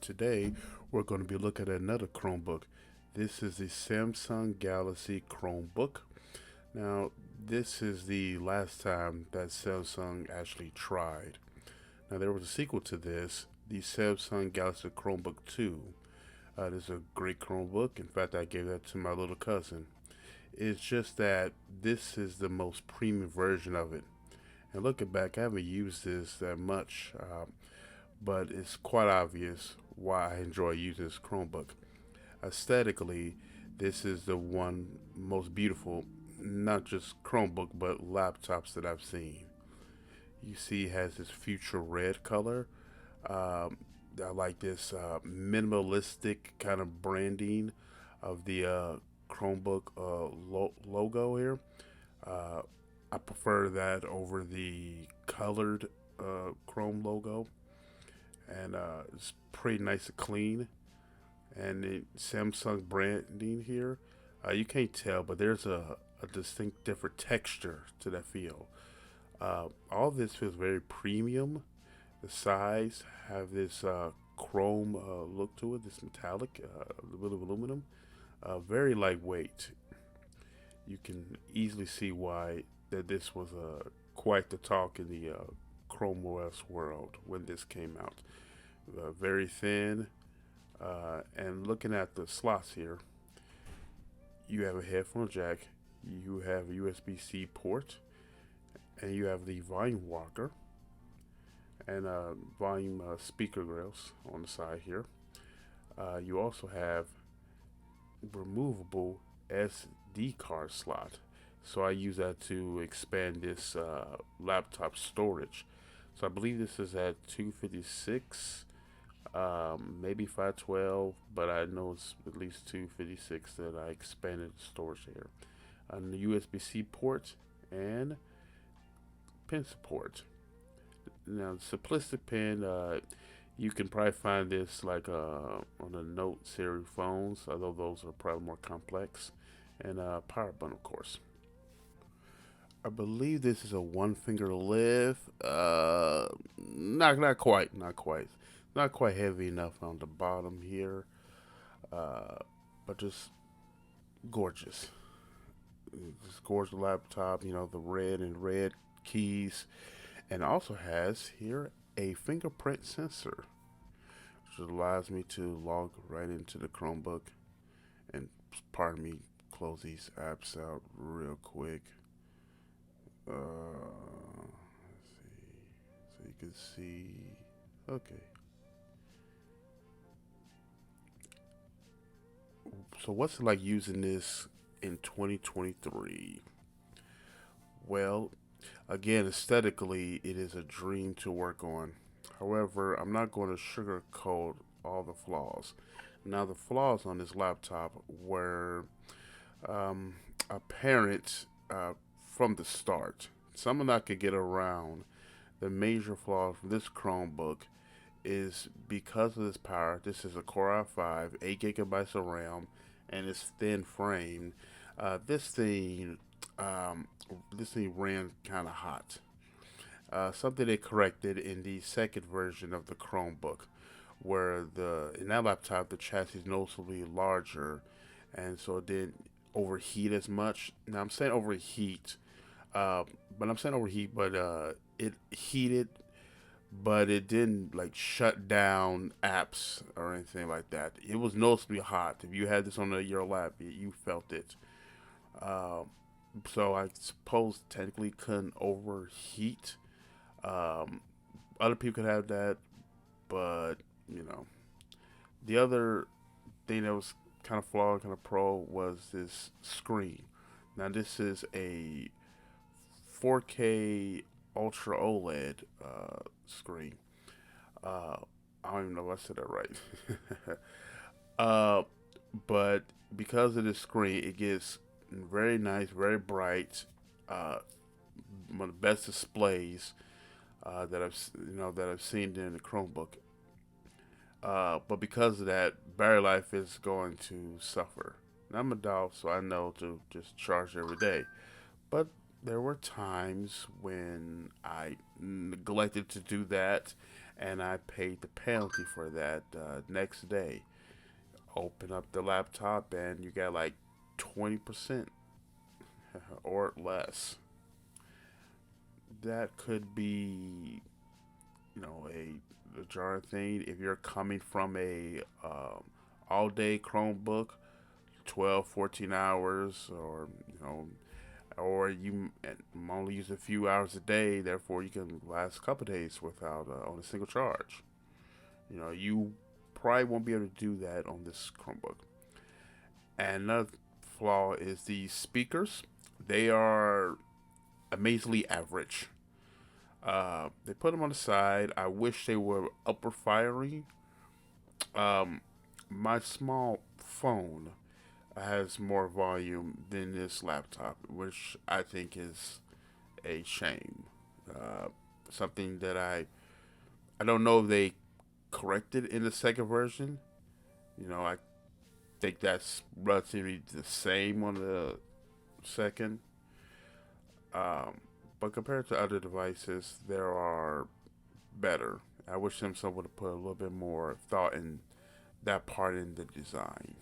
today we're going to be looking at another Chromebook. This is the Samsung Galaxy Chromebook. Now, this is the last time that Samsung actually tried. Now, there was a sequel to this, the Samsung Galaxy Chromebook 2. This is a great Chromebook. In fact, I gave that to my little cousin. It's just that this is the most premium version of it. And looking back, I haven't used this that much, but it's quite obvious why I enjoy using this Chromebook. Aesthetically, this is the one most beautiful, not just Chromebook, but laptops that I've seen. You see, it has this future red color. Um, I like this minimalistic kind of branding of the Chromebook logo here. Uh, I prefer that over the colored Chrome logo, and it's pretty nice and clean. And the Samsung branding here, you can't tell, but there's a distinct different texture to that feel. All this feels very premium. The sides have this chrome look to it, this metallic, a little bit of aluminum, very lightweight. You can easily see why that this was quite the talk in the Chrome OS world when this came out. Very thin, and looking at the slots here, you have a headphone jack, you have a USB-C port, and you have the volume rocker and volume speaker grills on the side here. You also have removable SD card slot. So I use that to expand this laptop storage. So I believe this is at 256, maybe 512, but I know it's at least 256 that I expanded the storage there. On the USB-C port and pen support. Now, simplistic pen, you can probably find this like on the Note series phones, although those are probably more complex. And power button, of course. I believe this is a one finger lift. Not quite, not quite heavy enough on the bottom here. Uh, but just gorgeous. Just gorgeous laptop. You know, the red and red keys, and also has here a fingerprint sensor, which allows me to log right into the Chromebook. And pardon me, close these apps out real quick. Let's see, so you can see. Okay, so what's it like using this in 2023? Well, again, aesthetically, it is a dream to work on. However, I'm not going to sugarcoat all the flaws. Now, the flaws on this laptop were apparent from the start. Someone that could get around the major flaws from this Chromebook is because of this power. This is a Core i5, 8 gigabytes of RAM, and it's thin framed. Uh, this thing, um, this thing ran kind of hot. Something they corrected in the second version of the Chromebook, where the in that laptop the chassis is noticeably larger, and so it didn't overheat as much. Now I'm saying overheat, uh, but it heated, but it didn't like shut down apps or anything like that. It was noticeably hot. If you had this on your lap, you felt it. Uh, so I suppose technically couldn't overheat. Um, Other people could have that, but you know, the other thing that was kind of flawed, kind of pro was this screen. Now this is a 4K Ultra OLED screen. Uh, I don't even know if I said that right. uh, but because of this screen, it gets very nice, very bright. Uh, One of the best displays that I've seen in the Chromebook. But because of that, battery life is going to suffer. And I'm a dog, so I know to just charge every day. But there were times when I neglected to do that, and I paid the penalty for that next day. Open up the laptop, and you got like 20% or less. That could be, a jarring thing if you're coming from a all day Chromebook, 12, 14 hours, or you only use a few hours a day, therefore you can last a couple days without on a single charge. You probably won't be able to do that on this Chromebook. And another flaw is the speakers. They are amazingly average. They put them on the side. I wish they were upper firing. Um, my small phone has more volume than this laptop, which I think is a shame. Uh, Something that I don't know if they corrected in the second version. I think that's relatively the same on the second. Um, but compared to other devices, there are better. I wish Samsung would have put a little bit more thought in that part in the design.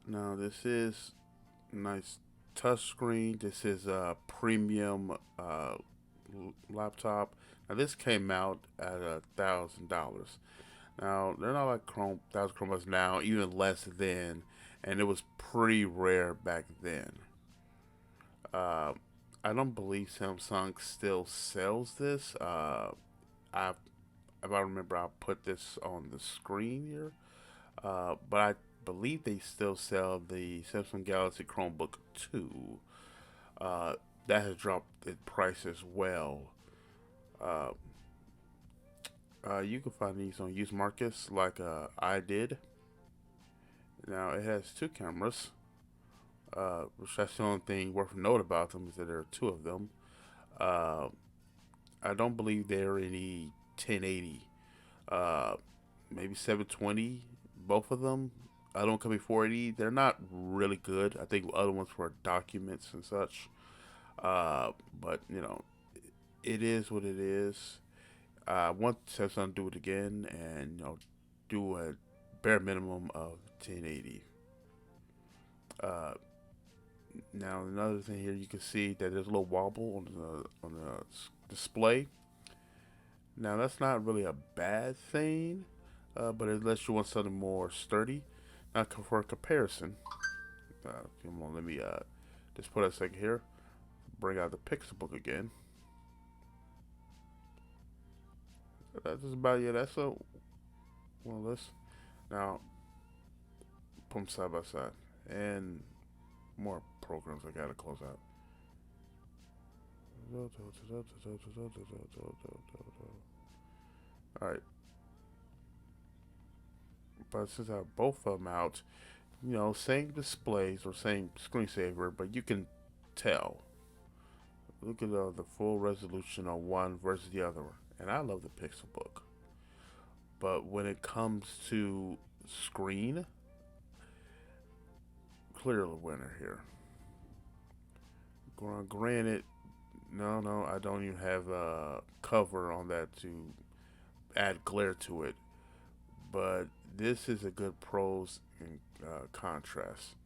Now this is nice touchscreen. This is a premium laptop. Now this came out at $1,000. Now they're not like thousand Chromebooks now, even less then, and it was pretty rare back then. Uh, I don't believe Samsung still sells this. I If I remember, I'll put this on the screen here. But I believe they still sell the Samsung Galaxy Chromebook 2. Uh, that has dropped in price as well. Uh, you can find these on used markets like I did. Now it has two cameras, which that's the only thing worth note about them is that there are two of them. Uh, I don't believe they're any 1080. Uh, Maybe 720. Both of them. I don't come before 480. They're not really good. I think other ones for documents and such. But it is what it is. I want Samsung to do it again and do a bare minimum of 1080. Uh, Now another thing here, you can see that there's a little wobble on the display. Now that's not really a bad thing, but unless you want something more sturdy. Now for comparison, come on, let me just put a second here. Bring out the Pixelbook again. That's just about That's a one of this. Now put them side by side, and more programs I gotta close out. All right, but since I have both of them out, same displays or same screensaver, but you can tell. Look at the full resolution on one versus the other one, and I love the Pixelbook. But when it comes to screen, clear the winner here. Granted, no, I don't even have a cover on that to add glare to it. But this is a good pros and contrast.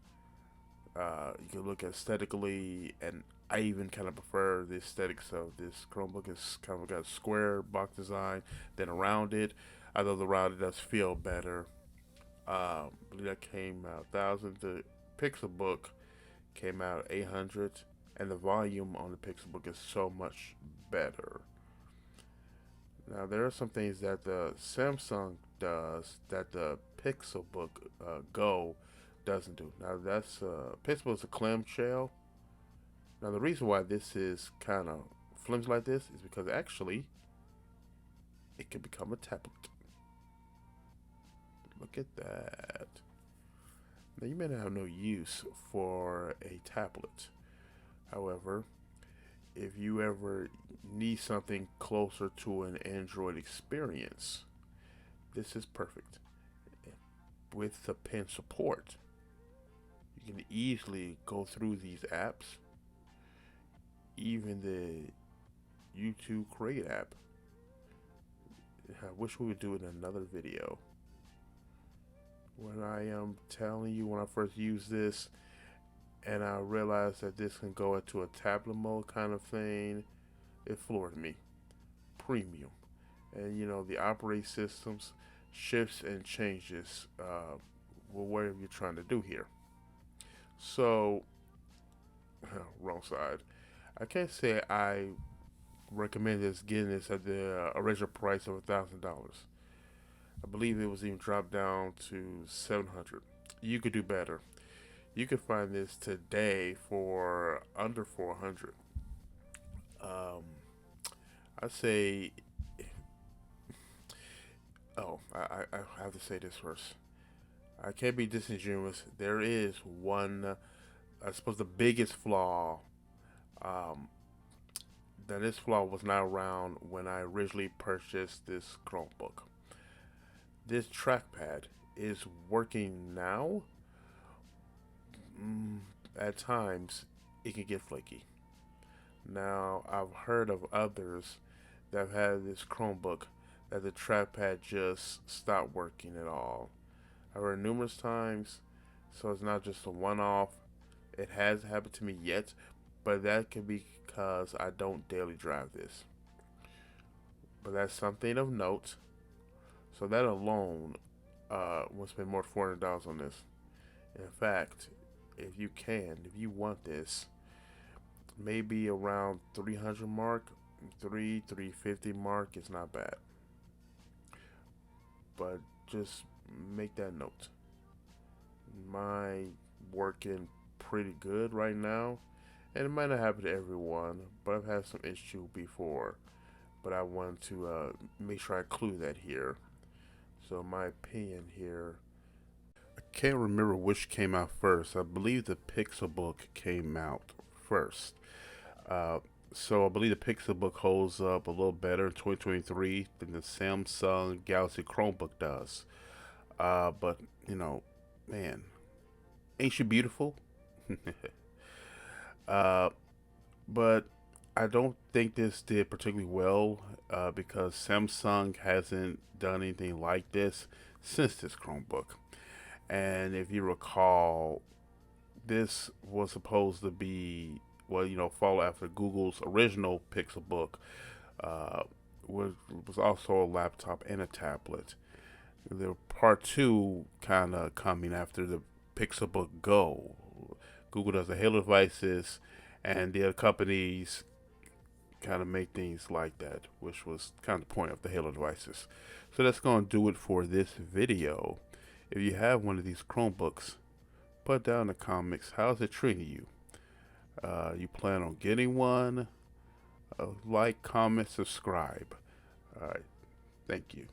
You can look aesthetically, and I even kind of prefer the aesthetics of this Chromebook. It's kind of got a square box design, then around it. Although the rounded does feel better. I believe that came out 1,000. The Pixelbook came out 800, and the volume on the Pixelbook is so much better. Now there are some things that the Samsung does that the Pixelbook Go doesn't do. Now that's Pixelbook is a clamshell. Now the reason why this is kind of flimsy like this is because actually it can become a tablet. Look at that. Now you may not have no use for a tablet. However, if you ever need something closer to an Android experience, this is perfect. With the pen support, you can easily go through these apps. Even the YouTube Create app. I wish we would do it in another video. When I am telling you, when I first used this, and I realized that this can go into a tablet mode kind of thing, it floored me. Premium. And you know, the operating systems shifts and changes whatever you're trying to do here. So, wrong side. I can't say I recommend this getting this at the original price of $1,000. I believe it was even dropped down to 700. You could do better. You could find this today for under 400. Um, I'd say. Oh, I have to say this first. I can't be disingenuous. There is one, I suppose, the biggest flaw. Um, that this flaw was not around when I originally purchased this Chromebook. This trackpad is working now. At times, it can get flaky. Now, I've heard of others that have had this Chromebook that the trackpad just stopped working at all. I've heard numerous times, so it's not just a one-off. It hasn't happened to me yet, but that could be because I don't daily drive this. But that's something of note. So that alone will spend more than $400 on this. In fact, if you can, if you want this, maybe around 300 mark, 350 mark is not bad. But just make that note. Mine working pretty good right now, and it might not happen to everyone, but I've had some issue before. But I want to make sure I include that here. So my opinion here, I can't remember which came out first. I believe the Pixelbook came out first. Uh, so I believe the Pixelbook holds up a little better in 2023 than the Samsung Galaxy Chromebook does. But you know, man, ain't she beautiful? uh, but I don't think this did particularly well because Samsung hasn't done anything like this since this Chromebook. And if you recall, this was supposed to be, well, you know, follow after Google's original Pixelbook, uh, was also a laptop and a tablet. The part two kind of coming after the Pixelbook Go. Google does the Halo devices, and the other companies kind of make things like that, which was kind of the point of the Halo devices. So that's going to do it for this video. If you have one of these Chromebooks, put down in the comments, how's it treating you? You plan on getting one? Like, comment, subscribe. All right. Thank you.